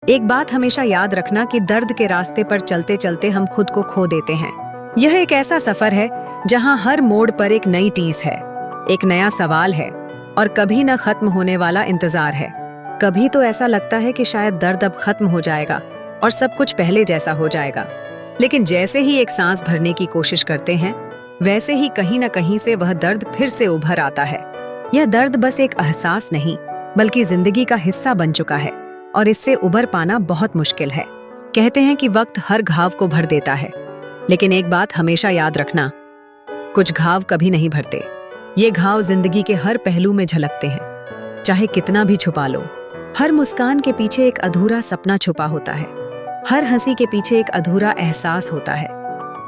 एक बात हमेशा याद रखना कि दर्द के रास्ते पर चलते चलते हम खुद को खो देते हैं। यह एक ऐसा सफर है जहां हर मोड़ पर एक नई टीस है, एक नया सवाल है और कभी न खत्म होने वाला इंतजार है। कभी तो ऐसा लगता है कि शायद दर्द अब खत्म हो जाएगा और सब कुछ पहले जैसा हो जाएगा, लेकिन जैसे ही एक सांस भरने की कोशिश करते हैं वैसे ही कहीं न कहीं से वह दर्द फिर से उभर आता है। यह दर्द बस एक एहसास नहीं बल्कि जिंदगी का हिस्सा बन चुका है और इससे उबर पाना बहुत मुश्किल है। कहते हैं कि वक्त हर घाव को भर देता है, लेकिन एक बात हमेशा याद रखना, कुछ घाव कभी नहीं भरते। ये घाव जिंदगी के हर पहलू में झलकते हैं, चाहे कितना भी छुपा लो। हर मुस्कान के पीछे एक अधूरा सपना छुपा होता है, हर हंसी के पीछे एक अधूरा एहसास होता है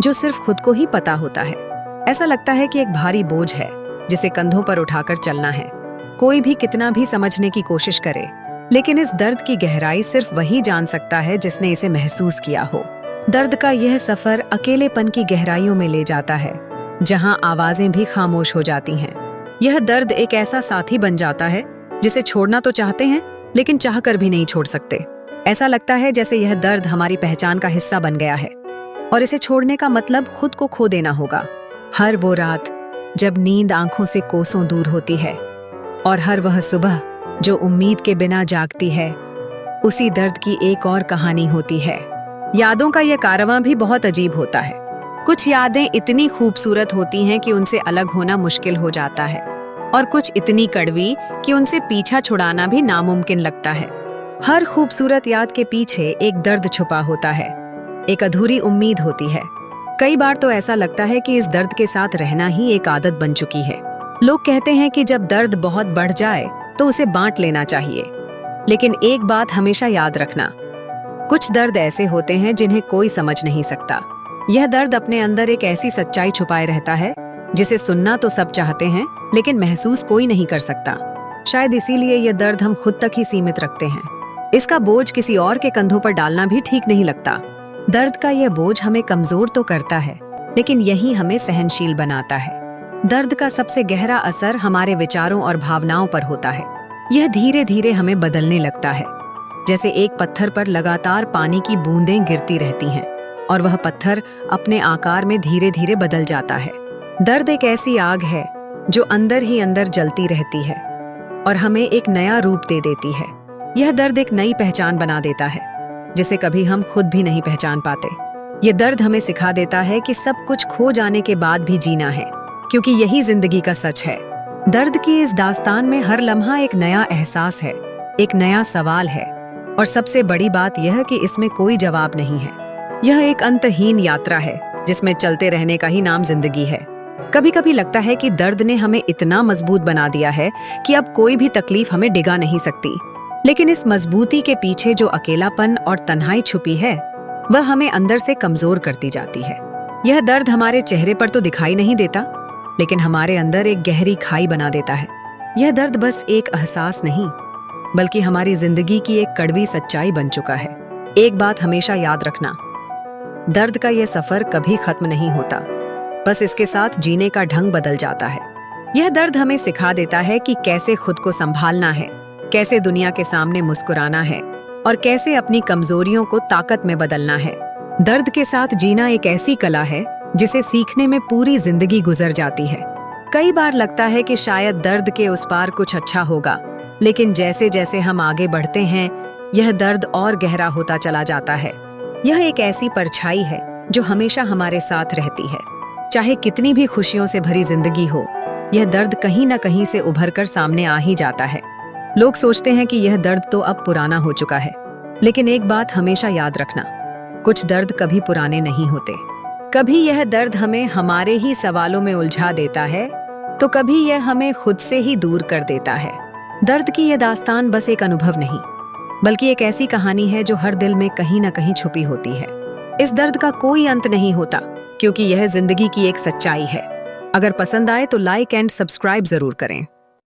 जो सिर्फ खुद को ही पता होता है। ऐसा लगता है कि एक भारी बोझ है जिसे कंधों पर उठाकर चलना है। कोई भी कितना भी समझने की कोशिश करे, लेकिन इस दर्द की गहराई सिर्फ वही जान सकता है जिसने इसे महसूस किया हो। दर्द का यह सफर अकेलेपन की गहराइयों में ले जाता है, जहां आवाजें भी खामोश हो जाती हैं। यह दर्द एक ऐसा साथी बन जाता है जिसे छोड़ना तो चाहते हैं, लेकिन चाहकर भी नहीं छोड़ सकते। ऐसा लगता है जैसे यह दर्द हमारी पहचान का हिस्सा बन गया है और इसे छोड़ने का मतलब खुद को खो देना होगा। हर वो रात जब नींद आंखों से कोसों दूर होती है और हर वह सुबह जो उम्मीद के बिना जागती है, उसी दर्द की एक और कहानी होती है। यादों का यह कारवां भी बहुत अजीब होता है। कुछ यादें इतनी खूबसूरत होती हैं कि उनसे अलग होना मुश्किल हो जाता है और कुछ इतनी कड़वी कि उनसे पीछा छुड़ाना भी नामुमकिन लगता है। हर खूबसूरत याद के पीछे एक दर्द छुपा होता है, एक अधूरी उम्मीद होती है। कई बार तो ऐसा लगता है कि इस दर्द के साथ रहना ही एक आदत बन चुकी है। लोग कहते हैं कि जब दर्द बहुत बढ़ जाए तो उसे बांट लेना चाहिए, लेकिन एक बात हमेशा याद रखना, कुछ दर्द ऐसे होते हैं जिन्हें कोई समझ नहीं सकता। यह दर्द अपने अंदर एक ऐसी सच्चाई छुपाए रहता है जिसे सुनना तो सब चाहते हैं, लेकिन महसूस कोई नहीं कर सकता। शायद इसीलिए यह दर्द हम खुद तक ही सीमित रखते हैं। इसका बोझ किसी और के कंधों पर डालना भी ठीक नहीं लगता। दर्द का यह बोझ हमें कमजोर तो करता है, लेकिन यही हमें सहनशील बनाता है। दर्द का सबसे गहरा असर हमारे विचारों और भावनाओं पर होता है। यह धीरे धीरे हमें बदलने लगता है, जैसे एक पत्थर पर लगातार पानी की बूंदें गिरती रहती हैं और वह पत्थर अपने आकार में धीरे धीरे बदल जाता है। दर्द एक ऐसी आग है जो अंदर ही अंदर जलती रहती है और हमें एक नया रूप दे देती है। यह दर्द एक नई पहचान बना देता है जिसे कभी हम खुद भी नहीं पहचान पाते। यह दर्द हमें सिखा देता है कि सब कुछ खो जाने के बाद भी जीना है, क्योंकि यही जिंदगी का सच है। दर्द की इस दास्तान में हर लम्हा एक नया एहसास है, एक नया सवाल है और सबसे बड़ी बात यह कि इसमें कोई जवाब नहीं है। यह एक अंतहीन यात्रा है जिसमें चलते रहने का ही नाम जिंदगी है। कभी कभी लगता है कि दर्द ने हमें इतना मजबूत बना दिया है कि अब कोई भी तकलीफ हमें डिगा नहीं सकती, लेकिन इस मजबूती के पीछे जो अकेलापन और तन्हाई छुपी है वह हमें अंदर से कमजोर करती जाती है। यह दर्द हमारे चेहरे पर तो दिखाई नहीं देता, लेकिन हमारे अंदर एक गहरी खाई बना देता है। यह दर्द बस एक एहसास नहीं बल्कि हमारी जिंदगी की एक कड़वी सच्चाई बन चुका है। एक बात हमेशा याद रखना, दर्द का यह सफर कभी खत्म नहीं होता, बस इसके साथ जीने का ढंग बदल जाता है। यह दर्द हमें सिखा देता है कि कैसे खुद को संभालना है, कैसे दुनिया के सामने मुस्कुराना है और कैसे अपनी कमजोरियों को ताकत में बदलना है। दर्द के साथ जीना एक ऐसी कला है जिसे सीखने में पूरी जिंदगी गुजर जाती है। कई बार लगता है कि शायद दर्द के उस पार कुछ अच्छा होगा, लेकिन जैसे जैसे हम आगे बढ़ते हैं यह दर्द और गहरा होता चला जाता है। यह एक ऐसी परछाई है जो हमेशा हमारे साथ रहती है। चाहे कितनी भी खुशियों से भरी जिंदगी हो, यह दर्द कहीं न कहीं से उभर कर सामने आ ही जाता है। लोग सोचते हैं कि यह दर्द तो अब पुराना हो चुका है, लेकिन एक बात हमेशा याद रखना, कुछ दर्द कभी पुराने नहीं होते। कभी यह दर्द हमें हमारे ही सवालों में उलझा देता है, तो कभी यह हमें खुद से ही दूर कर देता है। दर्द की यह दास्तान बस एक अनुभव नहीं, बल्कि एक ऐसी कहानी है जो हर दिल में कहीं न कहीं छुपी होती है। इस दर्द का कोई अंत नहीं होता, क्योंकि यह जिंदगी की एक सच्चाई है। अगर पसंद आए तो लाइक एंड सब्सक्राइब जरूर करें।